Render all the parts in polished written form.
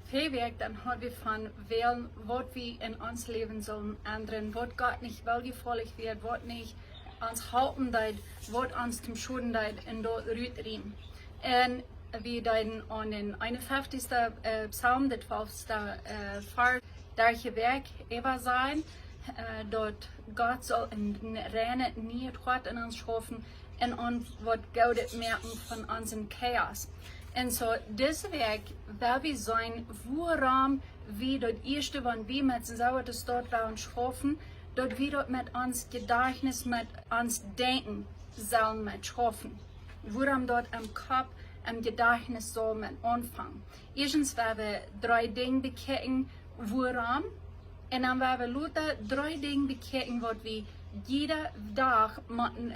veel werk, dan houden we van wählen, wat we in ons leven zullen ändern, wat Gott nicht welgevallig wird, wat nicht ons halten deed, wat ons zum Schuden deed en dort rütrim. En we deiden aan den 51. Psalm, de 12. Vers, daar je werk even zijn, dat Gott soll in reine nie het in ons schaffen en ons wat goudet merken van onze chaos. En so, deze werk, waar we zijn, waarom we dat eerste, wanneer we met z'n z'n stad willen schaffen, dat we dat met ons gedächtnis, met ons denken, zullen met schaffen. Waarom dat am Kopf, am gedächtnis soll met anfangen. Eerstens, waar we 3 dingen bekijken, waarom, en dan waar we later 3 dingen bekijken, wat we jede dag,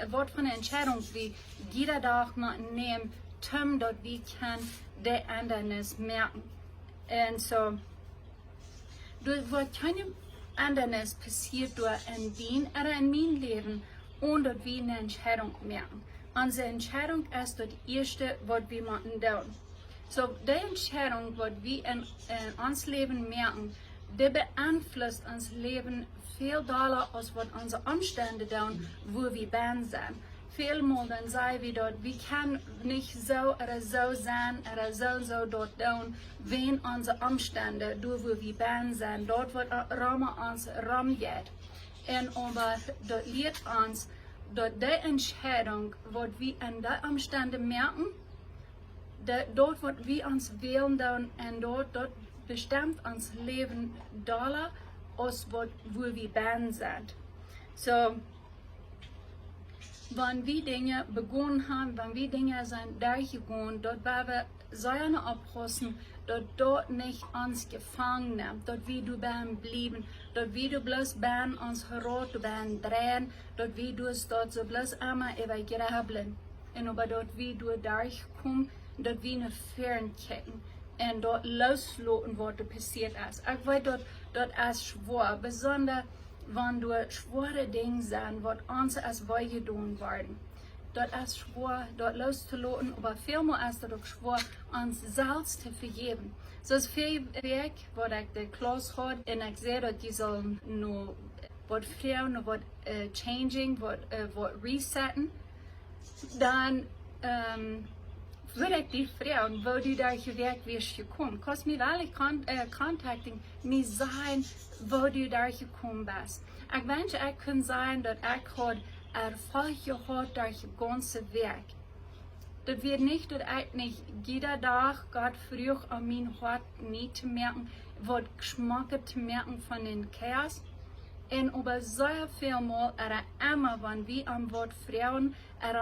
wat van entscheidung we jede dag moeten nemen, dat we kan de andernis merken. En zo, wat keine andernis passiert door in dien oder in mijn leven, omdat we een entscheidung merken. Onze entscheidung is het eerste wat we moeten doen. So, de entscheidung wat we in ons leven merken, die beeinflusst ons leven veel doller als wat onze omstanden doen, wo we bang zijn. Vielmal dan zeggen we dat we kan niet zo oder zo zijn oder zo dort doen, wenn onze omstanden, door wo we bang zijn, dort wat ramen ons ramjet. En aber dat leert ons dat de entscheidung, wat we in de omstanden merken, dort wat we ons willen doen en dort bestemmt ons leven doller als wat wo we bang zijn. So, wanneer we dingen begonnen haben, wanneer we dingen zijn durchgegangen, dat waar we seine oppassen, dat dort nicht ons gefangen nimmt, dat we du ben blieben, dat we du bloß ben ons gerot, du ben drehen, dat we du dort so bloß einmal übergraben. En aber dat we du durchkommen, dat we naar fern kijken. En dort loslaten wat er passiert is. Ik weet dat is schwer, besonders wanneer schwere dingen zijn, wat ons als wij gedaan worden. Dat is schwer, dat los te laten, aber vielmaal is dat ook schwer, ons zelfs te vergeven. Zoals veel werk, wat ik de klas had, en ik zei dat je zal nu wat vrouwen, nog wat changing, wat resetten, dan wil ik die vrouwen, wo du daar gewerkt wirst gekommen, kost mir wel contacting, mir zijn, wo du daar gekommen bist. Ik wens ik kon zijn dat ik had ervaring gehad door je ganze werk. Dat wird nicht, dat ik niet jeder dag Gott vroeg an mijn hart niet te merken, wat Geschmack te merken van den Chaos. En aber sehr viel mal, immer, wenn wir am Wort Frauen,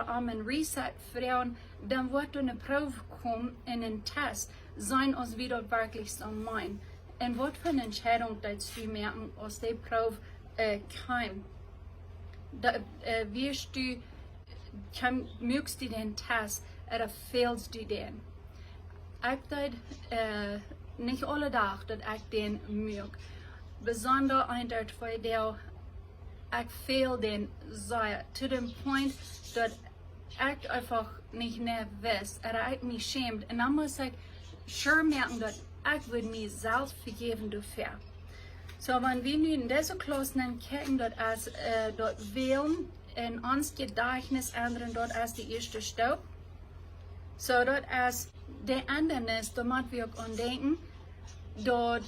am Reset Frauen, dann wird eine Probe kommen in einen Test, sein, als wir dort wirklich so meinen. Und was für eine Entscheidung dass du merken, aus der Probe kam. Da wirst du, mögst du den Test, oder fehlst du den. Ich dachte, nicht alle Tage, dass ich den mög. Besonders eindeutig voor deel, ik veel den zei, to the point dat ik einfach niet meer wist, en ik me schämt. En dan moest ik sure merken dat ik wil mezelf vergeven dafür. So, wenn wir nu in deze klas kijken, dat als dat willen in ons gedächtnis ändern, dat als de eerste stap. So, dat als de andernis, da moeten we ook aan denken, dat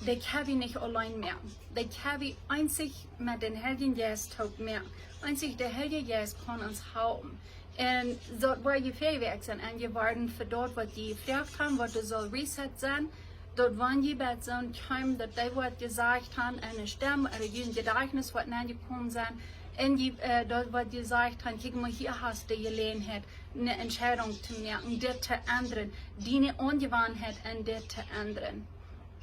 de kan we niet alleen merken. De kan we einzig met den Heiligen Geist ook merken. Einzig de Heilige Geist kan ons houden. En dat waar je verwerkt zijn en je worden voor dat wat je gevraagd hebt, wat er zal reset zijn, dat wanneer je bij zo'n kwam, dat die wat gezegd hebben en een stem, of een gedächtnis wat naar je komen zijn, en je, dat wat je gezegd hebt, kijk maar hier hast du gelegenheid, een entscheidung te merken, dit te ändern, die ongewoonheid en dit te ändern.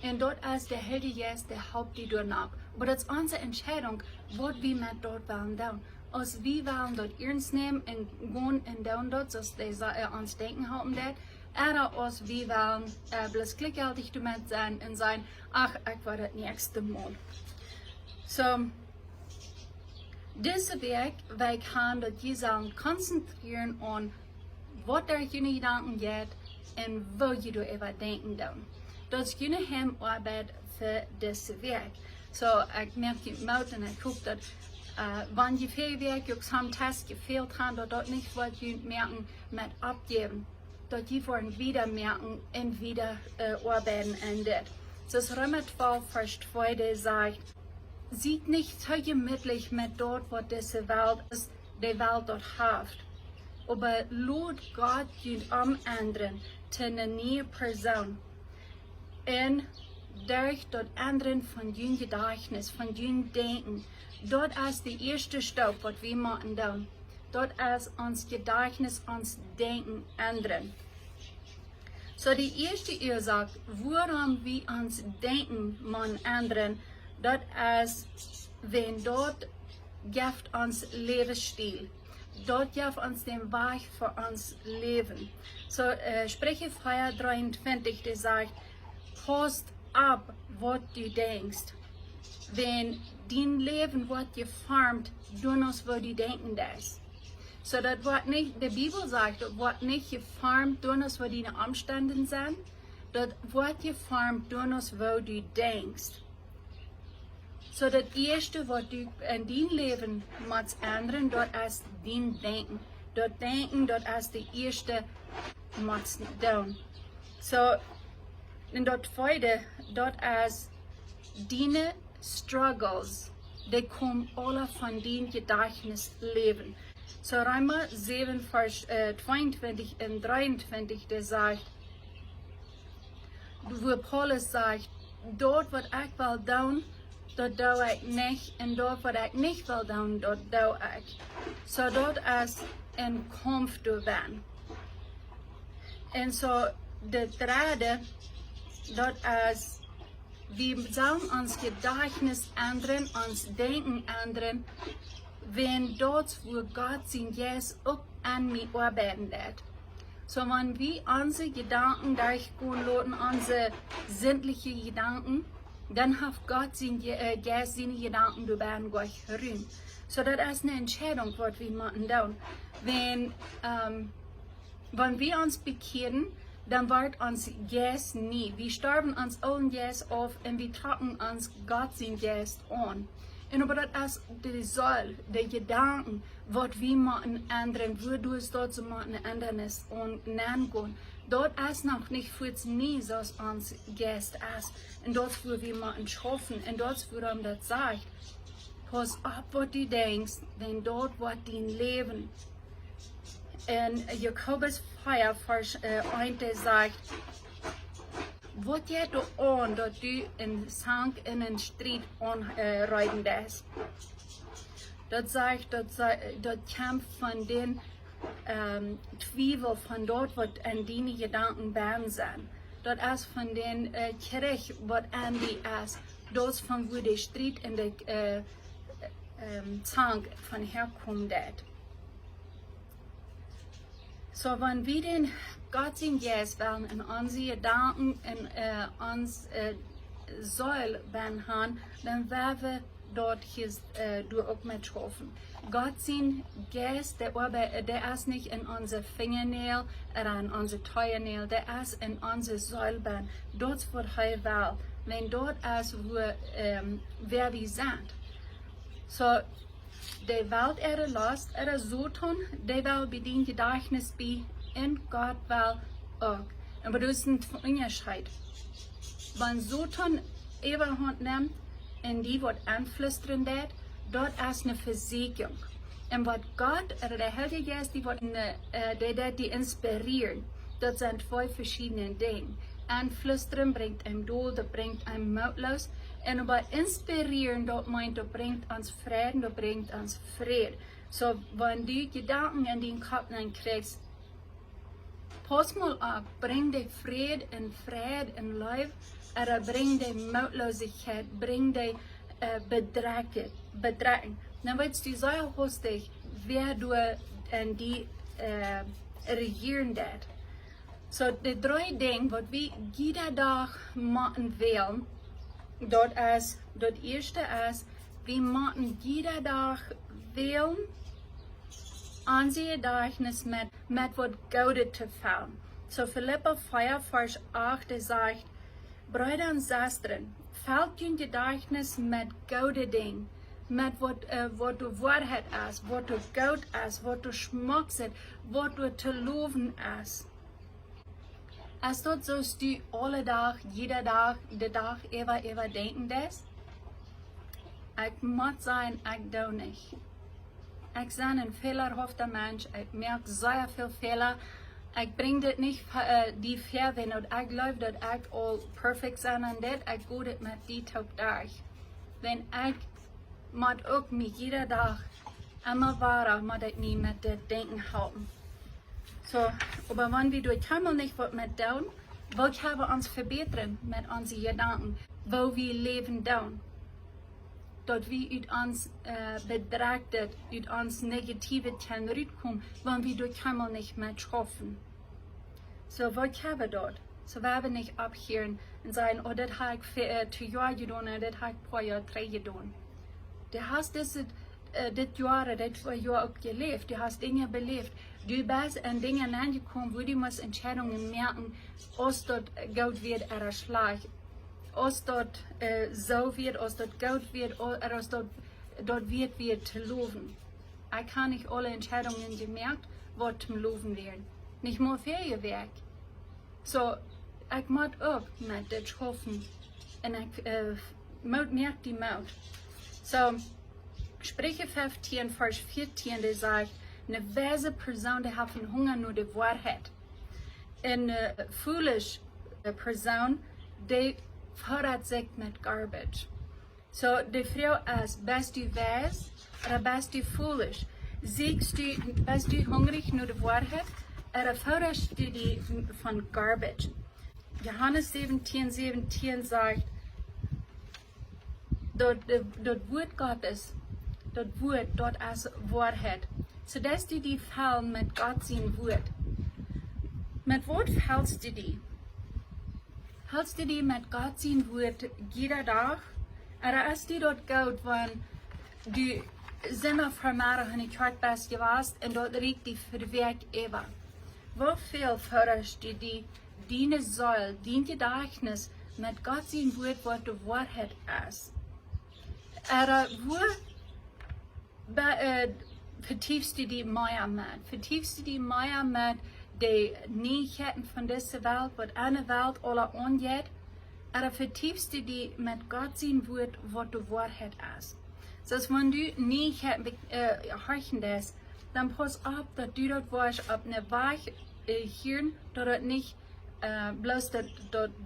En dat is de Heilige Geist, der helpt die daarna. Maar dat is onze entscheidung, wat we met dat willen doen. Als we willen dat ernst nemen en gewoon en doen dat, zoals deze ons denken houden dat, oder als we willen bloß klickhaltig damit zijn en zijn, ach, ik wil het nächste Mal. So, deze week, wij gaan dat je zullen concentreren op wat er je gedanken gaat en wat je door even denken doen. dat is kunnen hem arbeid voor deze werk. So, ik merk die mout en ik hoop dat, wanneer je veel werk ook sometimes gefehlt hat, dat niet wat je merken met abgeben, dat je voor een wieder merken en wieder arbeiten en dit. Dus Römer 12, Vers 2 sagt, sieht nicht so gemütlich mit dort, wo diese Welt ist, die Welt dort haft. Aber lud Gott jüd anderen zu einer neuen Person. Und durch das Ändern von jün Gedächtnis, von jün Denken, dort ist die erste Stück, was wir machen dann. Dort ist uns Gedächtnis, uns Denken ändern. So die erste Ursache, warum wir uns Denken man ändern, das ist, wenn dort gibt uns Lebensstil. Dort gibt uns den Weg für uns Leben. So, Sprüche 4,23, die sagt, passt ab, was du denkst. Wenn dein Leben wird geformt, durch was du denken das. So, das wird nicht, die Bibel sagt, das wird nicht geformt, durch was deine Umstände sind. Das wird geformt, durch was du denkst. So, das erste, was du in dein Leben musst ändern, das ist dein Denken. Das Denken, das ist das erste, was du tun. So, und das zweite, das ist deine Struggles, die kommen alle von deinem Gedächtnisleben. So, Römer 7, Vers 22 und 23, der sagt, wo Paulus sagt, dort, was ich will tun, dat doe ik niet, en dat wat ik niet wil doen, dat doe ik. So dat is een kampf door ben. En so de derde, dat is, we zullen ons Gedächtnis ändern, ons Denken ändern, wenn dort, wo Gott sein Jes auch an mir arbeiten wird. So wenn wir unsere Gedanken durchgehen lassen, unsere sinnlichen Gedanken, dann hat Gott seine Gedanken darüber hören. So das ist eine Entscheidung, was wir machen tun. Wenn wir uns bekehren, dann wird uns Geist nie. Wir sterben uns allen Geist auf und wir tragen uns Gott seinen Geist an. Und aber das ist die Soll, die Gedanken, was wir machen ändern, wodurch dort zu machen ändern ist und nennen. Dort ist noch nicht für nie, so es uns Geist ist. Und dort, wo wir machen schaffen, und dort, wo er das sagt, pass auf, was du denkst, denn dort wird dein Leben. Und Jakobus 4, Vers 1 sagt, was geht du an, dass du in Sang in den Streit anreiten lässt? Das sagt, das kämpft von den Zweifel, von dort, was an deine Gedanken werden sind. Das ist von den Kirch, was an die ist. Das von wo der Streit in der Sang von herkommt. So, wenn wir den Gott sein Geist wollen in unsere Gedanken in uns Säule haben, dann werden wir dort durch auch mitschaffen. Gott sein Geist, der ist nicht in unsere Fingernägel oder in unsere Teuernägel, der ist in unsere Säule. Dort wird er will, wenn dort ist, wo wer wir sind. So, die Welt er last, er so tun, die will bei den Gedächtnis bei, und Gott will auch. Aber das ist ein Unterschied. Wenn so tun Überhand nimmt, und die wird anflüstern, dort ist eine Versicherung. Und was Gott, oder der Heilige Geist, die inspirieren, das sind zwei verschiedene Dinge. Anflüstern bringt einem Doel, das bringt einem mutlos. Und aber inspirieren, das meint, das bringt uns Frieden, das bringt uns Frieden. So, wenn du Gedanken in den Kopf kriegst, pass mal auf, bring dir Frieden in Leben, oder bring dir Mutlosigkeit, bring dir Bedräng. Dann weißt du sehr hustig, wer du in die regieren wird. So, die drei Dinge, was wir jeden Tag machen wollen, das erste ist, wir machen jeden Tag wählen, unsere Gedächtnis mit was Gutes zu fallen. So Philipper 4, Vers 8 sagt, Brüder und Schwestern, fällt je Gedächtnis mit guten Dingen, mit wat du Wahrheit ist, wat du gut ist, wat du Schmuck ist, wat du zu loben ist. Ist das so, dass du alle Tag, jeder Tag, der Tag immer denken das? Ich muss sagen, ich do nicht. Ich bin ein fehlerhafter Mensch, ich merke sehr viel Fehler. Ich bringe das nicht die Verwendung, und ich glaube, dass ich all perfekt sein und das, ich gehe das mit die Tag durch. Wenn ich muss auch mich jeder Tag immer wahr, muss ich mich mit dem Denken halten. So, aber wenn wir durch Himmel nicht was mit tun, wollen wir uns verbessern mit unseren Gedanken, wo wir leben tun. Dort wir uit uns betrachtet, uit uns negative Themen rauskommen, wenn wir durch Himmel nicht mehr schaffen. So, was haben wir dort? So, wir haben nicht abhören und sagen, oh, das habe ich für 2 Jahre getan, oder das habe ich pro Jahr 3 getan. Du hast das Jahr, das 2 Jahre auch gelebt, du hast Dinge belebt. Du bist an Dinge angekommen, wo du musst Entscheidungen merken, ob dort gut wird oder schlecht. Als dort so wird, als dort gut wird, oder als dort wird zu loben. Ich habe nicht alle Entscheidungen gemerkt, was zum Loben werden. Nicht mehr für Werk. So, ich muss auch mit das schaffen. Und ich merke die Mut. So, Sprüche 15, Vers 14, der sagt, eine weise Person, die hat Hunger nur die Wahrheit. Eine foolish Person, die verrat sich mit Garbage. So, die Frau ist, bist du weise oder bist du foolish? Bist du hungrig nur die Wahrheit oder verratst du die von Garbage? Johannes 17 sagt, dort Wort Gottes, dort ist Wahrheit. So, dass du die fallen mit Gott sein Wort. Mit Wort fällst du die? Hältst du die mit Gott sein Wort jeder Tag? Oder ist die dort gut, wenn du Sinne vermehren und heute bist gewesen und dort riecht die Verwerk über? Wie viel förderst du die, deine Säule, dein Gedächtnis mit Gott sein Wort, was die Wahrheit ist? Oder wo vertiefst du die Meier mit? Vertiefst du die Meier mit die Neuigkeiten von dieser Welt, was eine Welt alle angeht? Oder vertiefst du die mit Gott sein Wort, was die Wahrheit ist? So, wenn du Neuigkeiten horchen lässt, dann pass auf, dass du dort warst, auf eine Weich Hirn, dass dort nicht bloß das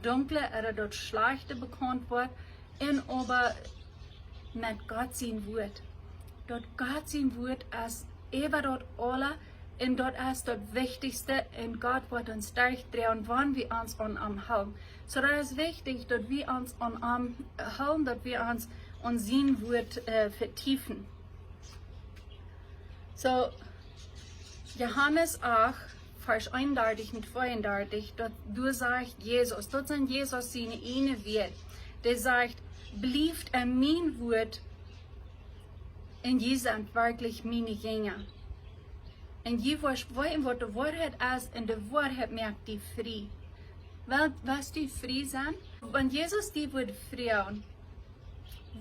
Dunkle oder das Schlechte bekannt wird, aber mit Gott sein Wort. Dort Gott sein Wort ist über dort alle, und dort ist das Wichtigste, und Gott wird uns durchdrehen, wann wir uns an ihm halten. So, das ist wichtig, dass wir uns an ihm halten, dass wir uns an sein Wort vertiefen. So, Johannes 8, Vers 31 und 32, dort du sagst Jesus, dort sind Jesus seine eine Wort, der sagt, bleibt an mein Wort, und ihr seid wirklich meine Jünger. Und je was wollen, was die Wahrheit ist, und die Wahrheit merkt die frei. Weil, was die frei sind, wenn Jesus die wird freuen,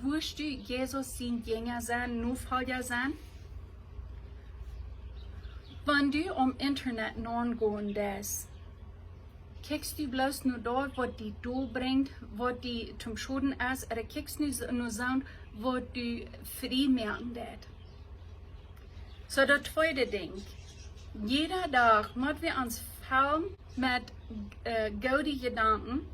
wirst du Jesus sein Jünger sein, Nachfolger sein? Wenn du am Internet nachgehen lässt, kickst du bloß nur dort, was die du bringt, was die zum Schaden ist, oder kickst du nur so, was du frei merken lässt. So, das zweite Ding. Jeder Tag müssen wir uns fallen mit guten Gedanken,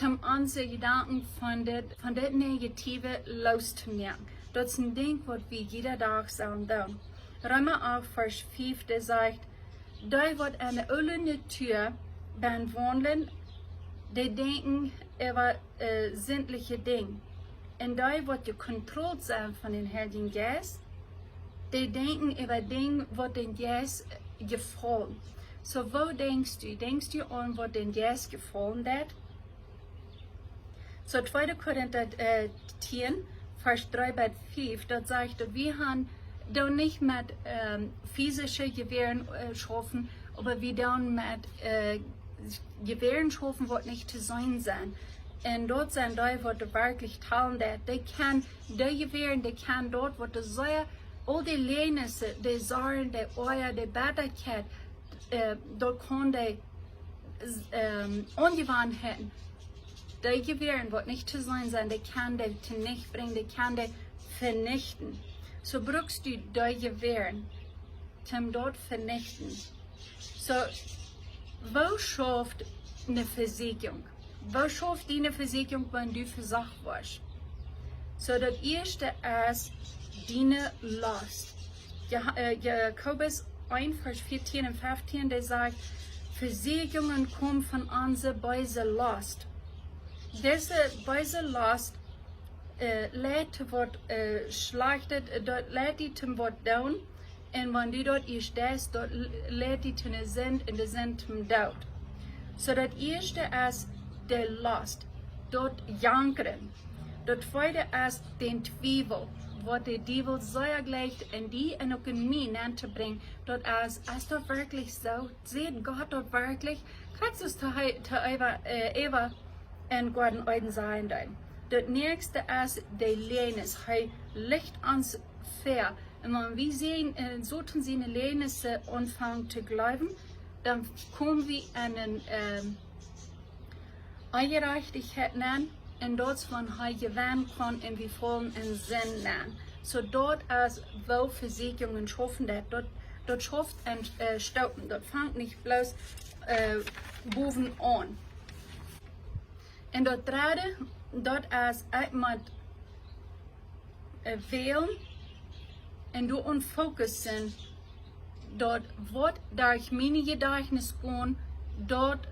um unsere Gedanken von der Negative loszumerken. Das ist ein Ding, was wir jeder Tag sollen tun. Römer 8, Vers 5, der sagt, da wird eine alle Natur beim Wandeln, die denken über sinnliche Dinge. Und da wird gekontrolliert sein von den Heiligen Geist. Die denken über Dinge, was den Geist gefallen. So, wo denkst du? Denkst du an, was den Geist gefallen hat? So, 2. Korinther 10, Vers 3 bis 5, dort sagt, wir haben da nicht mit physischen Gewehren schaffen, aber wir dann mit gewähren schaffen, wird nicht zu sein. Und dort sind die, wo du wirklich teilen, die kann, die gewähren, die kann dort, wo du sehr, all die Lehnisse, die Sorgen, die Eier, die Bitterkeit, dort kann die Ungewohnheiten, die gewähren, wird nicht zu sein, die kann die zu nicht bringen, die kann die vernichten. So brauchst du die gewähren, zum dort vernichten. So, wo schafft eine Versicherung? Wo schafft die eine Versicherung, wenn du versagt warst? So, das erste ist deine Last. Jakobus 1, Vers 14 und 15, der sagt, Versicherungen kommen von unserer böse Last. Diese böse Last lädt wird schlachtet, dort lädt die zum Wort down, und wenn du dort stehst, dort lädt die zum Sinn, und der Sinn zum Tod. So, das erste ist der Last, dort jankern. Das zweite ist den Zweifel, was der Teufel sehr gleicht in die und auch in mich hineinzubringen. Dort ist das wirklich so? Sieht Gott dort wirklich? Kriegst du es zu Eva in Gott Euden sein? Das nächste ist der Lehnis. Er legt uns fair. Und wenn wir sehen, so tun sie eine Lehnis anfangen zu glauben, dann kommen wir in eine Ungerechtigkeit nennen, und dort von er gewähren kann, und wir fallen in Sinn nennen. So dort ist, wo Versicherungen schaffen, dort schafft ein Staupen, dort fängt nicht bloß Boven an. Und dort dritte, dort ist einmal wählen, und du unfokussen, dort wird durch meine Gedächtnis gehen, dort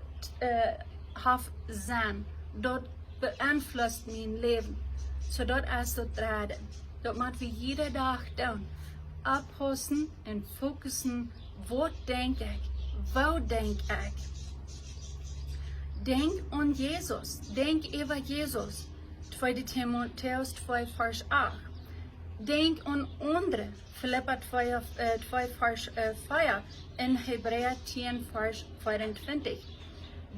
hat sein, dort beeinflusst mein Leben. So dort ist das dritte. Dort müssen wir jeden Tag tun. Abpassen und fokussen, was denke ich, wo denke ich. Denk an Jesus, denk über Jesus. 2. Timotheus 2, Vers 8. Denk an andere. Philippa 2, Vers 4 in Hebräer 10, Vers 24.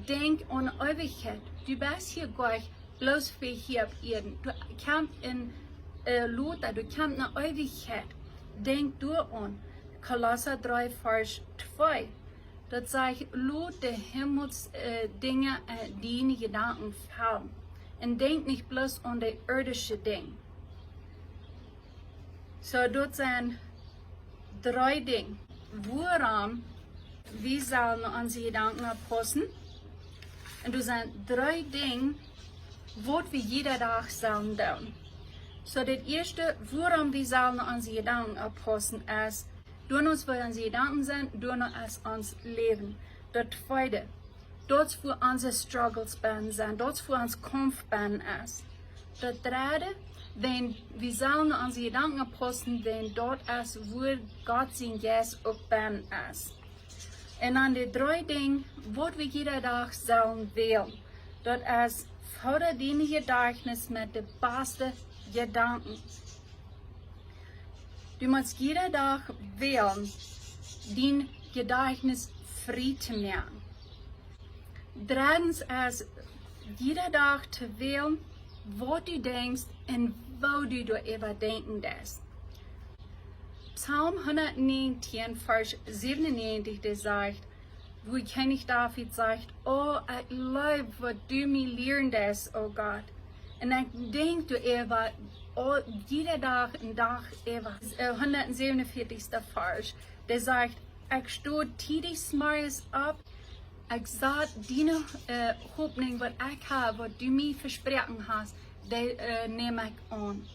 Denk an Ewigkeit. Du bist hier gleich bloß für hier auf Erden. Du kommst in Luther, du kommst nach Ewigkeit. Denk du an. Kolosser 3, Vers 2. Das sagt, Lut der Himmelsdinge, die Gedanken haben. Und denk nicht bloß an die irdischen Dinge. So, dort sind 3 Dinge. Woran wir sollen unsere Gedanken abpassen. Und das sind 3 Dinge, was wir jeden Tag sollen tun. So, das erste, woran wir sollen unsere Gedanken abpassen, ist, durch uns, wo unsere Gedanken sind, durch uns Leben. Das zweite, dort, wo unsere Struggles sind, dort, wo unser Kampf ist. Das dritte, wenn wir sollen unsere Gedanken abpassen, wenn dort ist, wo Gott sein Geist auch ist. Und dann die 3 Dinge, was wir jeden Tag sollen wählen. Das ist, fördere deine Gedächtnis mit den besten Gedanken. Du musst jeden Tag wählen, dein Gedächtnis frei zu machen. Drittens ist, jeden Tag zu wählen, was du denkst und wo du darüber denken darfst. Psalm 119, Vers 97, der sagt, wo König David sagt, oh, ich liebe, was du mir lehrst, oh Gott. Und ich denke darüber, oh, jeden Tag und Tag über. 147. Vers, der sagt, ich stehe täglich morgens ab, ich sage, deine Hoffnung, was ich habe, was du mir versprochen hast, die nehme ich an.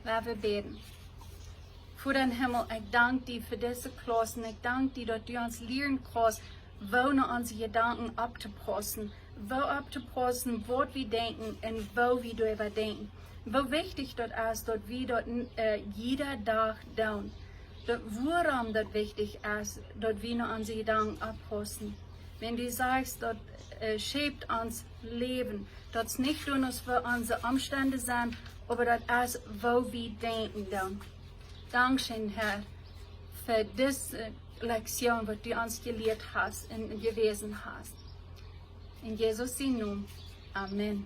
Laten wir beten. Voor den Himmel, ich danke dir für diese Klassen. Ich danke dir, dass du uns lehren kannst, wo noch unsere Gedanken abzupassen, was wir denken und wo wir darüber denken. Wo wichtig das ist, dass wir dort jeden Tag tun. Woran das wichtig ist, dass wir noch unsere Gedanken abpassen. Wenn du sagst, das schäbt uns Leben, das nicht nur für unsere Umstände sind, aber das ist, wo wir denken dann. Dankeschön, Herr, für diese Lektion, was du uns gelehrt hast und gewesen hast. In Jesus' Namen. Amen.